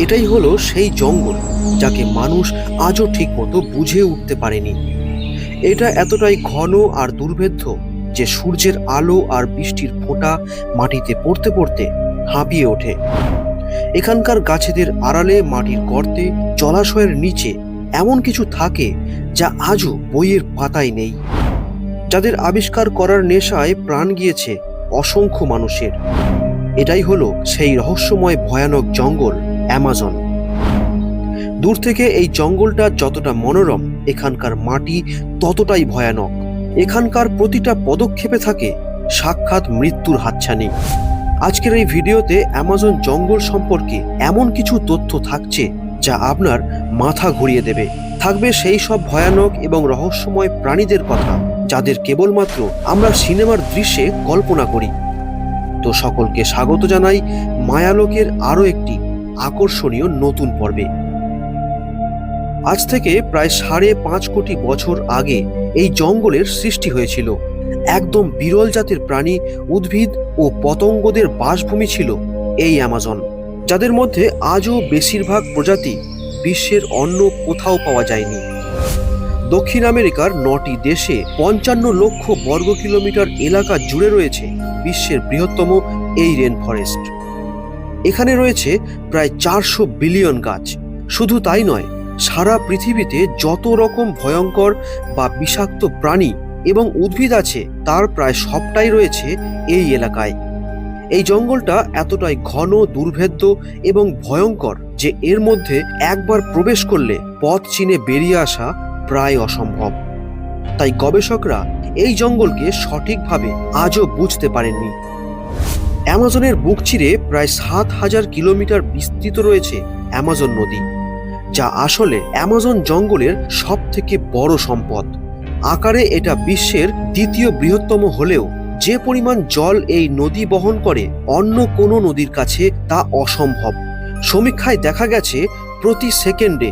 এটাই হলো সেই জঙ্গল যাকে মানুষ আজও ঠিকমতো বুঝে উঠতে পারেনি। এটা এতটাই ঘন আর দুর্ভেদ্য যে সূর্যের আলো আর বৃষ্টির ফোঁটা মাটিতে পড়তে পড়তে হাঁপিয়ে ওঠে। এখানকার গাছেদের আড়ালে, মাটির গর্তে, জলাশয়ের নিচে এমন কিছু থাকে যা আজও বইয়ের পাতায় নেই, যাদের আবিষ্কার করার নেশায় প্রাণ গিয়েছে অসংখ্য মানুষের। এটাই হলো সেই রহস্যময় ভয়ানক জঙ্গল অ্যামাজন। দূর থেকে এই জঙ্গলটা যতটা মনোরম, এখানকার মাটি ততটাই ভয়ানক। এখানকার প্রতিটা পদক্ষেপে থাকে সাক্ষাৎ মৃত্যুর হাতছানি। আজকের এই ভিডিওতে অ্যামাজন জঙ্গল সম্পর্কে এমন কিছু তথ্য থাকছে যা আপনার মাথা ঘুরিয়ে দেবে। থাকবে সেই সব ভয়ানক এবং রহস্যময় প্রাণীদের কথা যাদের কেবলমাত্র আমরা সিনেমার দৃশ্যে কল্পনা করি। তো সকলকে স্বাগত জানাই মায়ালোকের আরও একটি আকর্ষণীয় নতুন পর্বে। আজ থেকে প্রায় 5.5 কোটি বছর আগে এই জঙ্গলের সৃষ্টি হয়েছিল। একদম বিরল জাতের প্রাণী, উদ্ভিদ ও পতঙ্গদের বাসভূমি ছিল এই অ্যামাজন, যাদের মধ্যে আজও বেশিরভাগ প্রজাতি বিশ্বের অন্য কোথাও পাওয়া যায়নি। দক্ষিণ আমেরিকার 9টি দেশে 55 লক্ষ বর্গ কিলোমিটার এলাকা জুড়ে রয়েছে বিশ্বের বৃহত্তম এই রেন ফরেস্ট। এখানে রয়েছে প্রায় 400 বিলিয়ন গাছ। শুধু তাই নয়, সারা পৃথিবীতে যত রকম ভয়ঙ্কর বা বিষাক্ত প্রাণী এবং উদ্ভিদ আছে তার প্রায় সবটাই রয়েছে এই এলাকায়। এই জঙ্গলটা এতটাই ঘন, দুর্ভেদ্য এবং ভয়ঙ্কর যে এর মধ্যে একবার প্রবেশ করলে পথ চিনে বেরিয়ে আসা প্রায় অসম্ভব। তাই গবেষকরা এই জঙ্গলকে সঠিকভাবে আজও বুঝতে পারেননি। অ্যামাজনের বুক চিরে প্রায় 7,000 কিলোমিটার বিস্তৃত রয়েছে অ্যামাজন নদী, যা আসলে অ্যামাজন জঙ্গলের সবথেকে বড় সম্পদ। আকারে এটা বিশ্বের দ্বিতীয় বৃহত্তম হলেও যে পরিমাণ জল এই নদী বহন করে অন্য কোনো নদীর কাছে তা অসম্ভব। সমীক্ষায় দেখা গেছে প্রতি সেকেন্ডে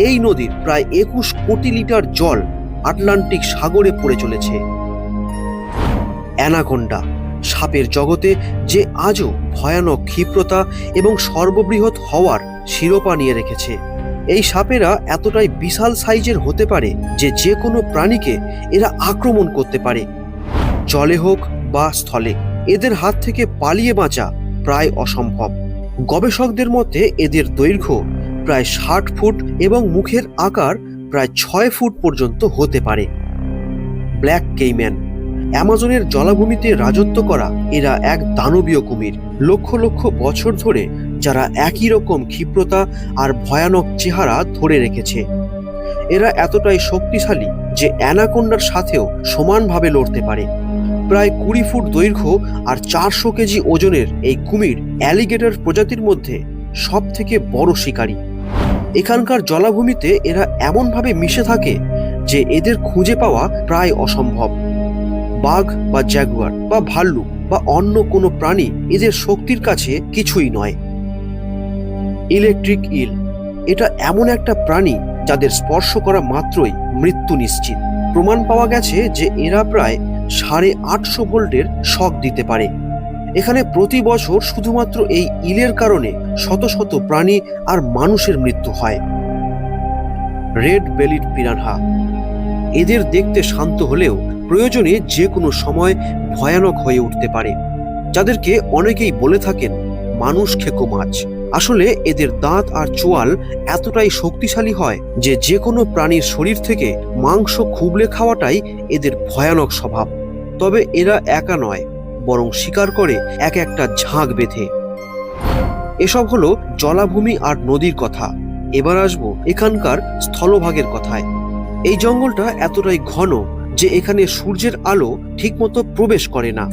এই নদীর প্রায় 21 কোটি লিটার জল আটলান্টিক সাগরে পড়ে চলেছে। অ্যানাকোন্ডা, সাপের জগতে যে আজও ভয়ানক ক্ষিপ্রতা এবং সর্ববৃহৎ হওয়ার শিরোপা নিয়ে রেখেছে। এই সাপেরা এতটাই বিশাল সাইজের হতে পারে যে কোনো প্রাণীকে এরা আক্রমণ করতে পারে, জলে হোক বা স্থলে। এদের হাত থেকে পালিয়ে বাঁচা প্রায় অসম্ভব। গবেষকদের মতে এদের দৈর্ঘ্য প্রায় 60 ফুট এবং মুখের আকার প্রায় 6 ফুট পর্যন্ত হতে পারে। ব্ল্যাক কেইম্যান, অ্যামাজনের জলাভূমিতে রাজত্ব করা এরা এক দানবীয় কুমির। লক্ষ লক্ষ বছর ধরে যারা একই রকম ক্ষিপ্রতা আর ভয়ানক চেহারা ধরে রেখেছে। এরা এতটাই শক্তিশালী যে অ্যানাকোন্ডার সাথেও সমানভাবে লড়তে পারে। প্রায় 20 ফুট দৈর্ঘ্য আর 400 কেজি ওজনের এই কুমির অ্যালিগেটর প্রজাতির মধ্যে সব থেকে বড় শিকারী। এখানকার জলাভূমিতে এরা এমনভাবে মিশে থাকে যে এদের খুঁজে পাওয়া প্রায় অসম্ভব। বাঘ বা জ্যাগুয়ার বা ভাল্লুক বা অন্য কোনো প্রাণী এদের শক্তির কাছে কিছুই নয়। ইলেকট্রিক ইল, এটা এমন একটা প্রাণী যাদের স্পর্শ করা মাত্রই মৃত্যু নিশ্চিত। প্রমাণ পাওয়া গেছে যে এরা প্রায় 850 ভোল্টের শক দিতে পারে। এখানে প্রতি বছর শুধুমাত্র এই ইলের কারণে শত শত প্রাণী আর মানুষের মৃত্যু হয়। রেড বেলিড পিরানহা, এদের দেখতে শান্ত হলেও প্রয়োজনে যে কোনো সময় ভয়ানক হয়ে উঠতে পারে, যাদেরকে অনেকেই বলে থাকেন মানুষ খেকো মাছ। আসলে এদের দাঁত আর চোয়াল এতটাই শক্তিশালী হয় যে কোনো প্রাণীর শরীর থেকে মাংস খুবলে খাওয়াটাই এদের ভয়ানক স্বভাব। তবে এরা একা নয়, বরং শিকার করে একটা ঝাঁক বেঁধে। এসব হলো জলাভূমি আর নদীর কথা। এবার আসবো এখানকার স্থলভাগের কথায়। এই জঙ্গলটা এতটাই ঘন যে এখানে সূর্যের আলো ঠিকমতো প্রবেশ করে না,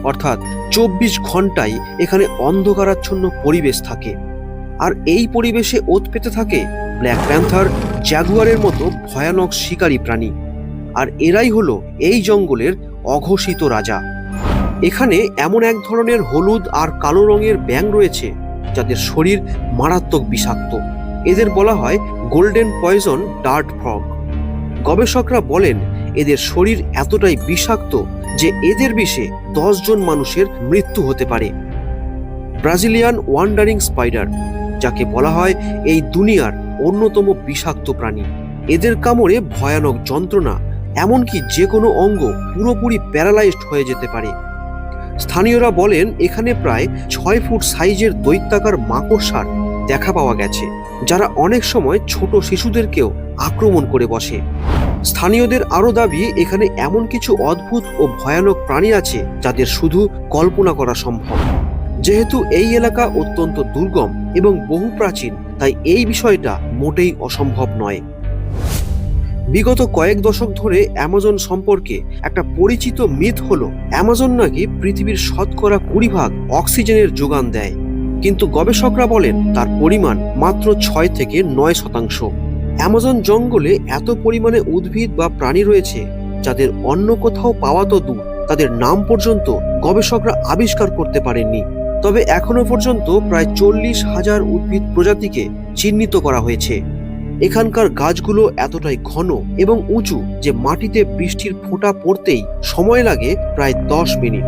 অর্থাৎ 24 ঘন্টাই এখানে অন্ধকারাচ্ছন্ন পরিবেশ থাকে। আর এই পরিবেশে ওত পেতে থাকে ব্ল্যাক প্যান্থার, জ্যাগুয়ারের মতো ভয়ানক শিকারী প্রাণী। আর এরাই হলো এই জঙ্গলের অঘোষিত রাজা। এখানে এমন এক ধরনের হলুদ আর কালো রঙের ব্যাঙ রয়েছে যাদের শরীর মারাত্মক বিষাক্ত। এদের বলা হয় গোল্ডেন পয়জন ডার্ট ফ্রগ। গবেষকরা বলেন এদের শরীর এতটাই বিষাক্ত যে এদের বিষে 10 জন মানুষের মৃত্যু হতে পারে। ব্রাজিলিয়ান ওয়ান্ডারিং স্পাইডার, যাকে বলা হয় এই দুনিয়ার অন্যতম বিষাক্ত প্রাণী। এদের কামড়ে ভয়ানক যন্ত্রণা, এমনকি যে কোনো অঙ্গ পুরোপুরি প্যারালাইজড হয়ে যেতে পারে। স্থানীয়রা বলেন এখানে প্রায় 6 ফুট সাইজের দৈত্যাকার মাকড়সার দেখা পাওয়া গেছে, যারা অনেক সময় ছোট শিশুদেরকেও আক্রমণ করে বসে। স্থানীয়দের আরও দাবি এখানে এমন কিছু অদ্ভুত ও ভয়ানক প্রাণী আছে যাদের শুধু কল্পনা করা সম্ভব। যেহেতু এই এলাকা অত্যন্ত দুর্গম এবং বহু প্রাচীন, তাই এই বিষয়টা মোটেই অসম্ভব নয়। বিগত কয়েক দশক ধরে অ্যামাজন সম্পর্কে একটা পরিচিত মিথ হলো অ্যামাজন নাকি পৃথিবীর শতকরা 20% অক্সিজেনের যোগান দেয়, কিন্তু গবেষকরা বলেন তার পরিমাণ মাত্র 6 থেকে 9%। অ্যামাজন জঙ্গলে এত পরিমাণে উদ্ভিদ বা প্রাণী রয়েছে যাদের অন্য কোথাও পাওয়া তো দূর, তাদের নাম পর্যন্ত গবেষকরা আবিষ্কার করতে পারেননি। তবে এখনো পর্যন্ত প্রায় 40,000 উদ্ভিদ প্রজাতিকে চিহ্নিত করা হয়েছে। এখানকার গাছগুলো এতটাই ঘন এবং উঁচু যে মাটিতে বৃষ্টির ফোঁটা পড়তেই সময় লাগে প্রায় 10 মিনিট।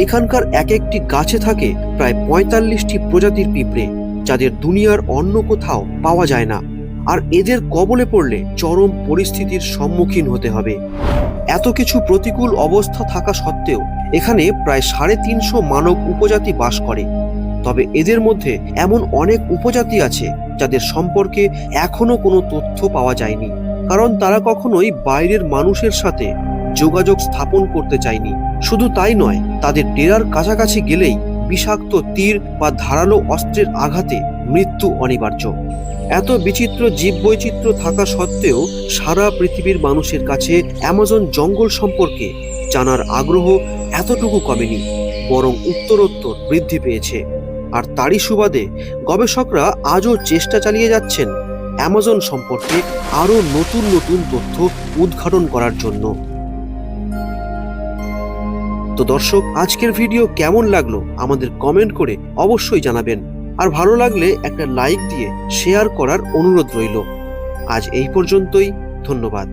এখানকার এক একটি গাছে থাকে প্রায় 45টি প্রজাতির পিঁপড়ে, যাদের দুনিয়ার অন্য কোথাও পাওয়া যায় না, আর এদের কবলে পড়লে চরম পরিস্থিতির সম্মুখীন হতে হবে। এত কিছু প্রতিকূল অবস্থা থাকা সত্ত্বেও এখানে প্রায় 350 মানব উপজাতি বাস করে। তবে এদের মধ্যে এমন অনেক উপজাতি আছে যাদের সম্পর্কে এখনো কোনো তথ্য পাওয়া যায়নি, কারণ তারা কখনোই বাইরের মানুষের সাথে যোগাযোগ স্থাপন করতে চায়নি। শুধু তাই নয়, তাদের ডেরার কাছাকাছি গেলেই বিষাক্ত তীর বা ধারালো অস্ত্রের আঘাতে মৃত্যু অনিবার্য। এত বিচিত্র জীববৈচিত্র্য থাকা সত্ত্বেও সারা পৃথিবীর মানুষের কাছে অ্যামাজন জঙ্গল সম্পর্কে জানার আগ্রহ এতটুকু কমেনি, বরং উত্তরোত্তর বৃদ্ধি পেয়েছে। আর তারই সুবাদে গবেষকরা আজও চেষ্টা চালিয়ে যাচ্ছেন অ্যামাজন সম্পর্কে আরও নতুন নতুন তথ্য উদ্ঘাটন করার জন্য। তো দর্শক, আজকের ভিডিও কেমন লাগলো আমাদের কমেন্ট করে অবশ্যই জানাবেন, আর ভালো লাগলে একটা লাইক দিয়ে শেয়ার করার অনুরোধ রইল। আজ এই পর্যন্তই, ধন্যবাদ।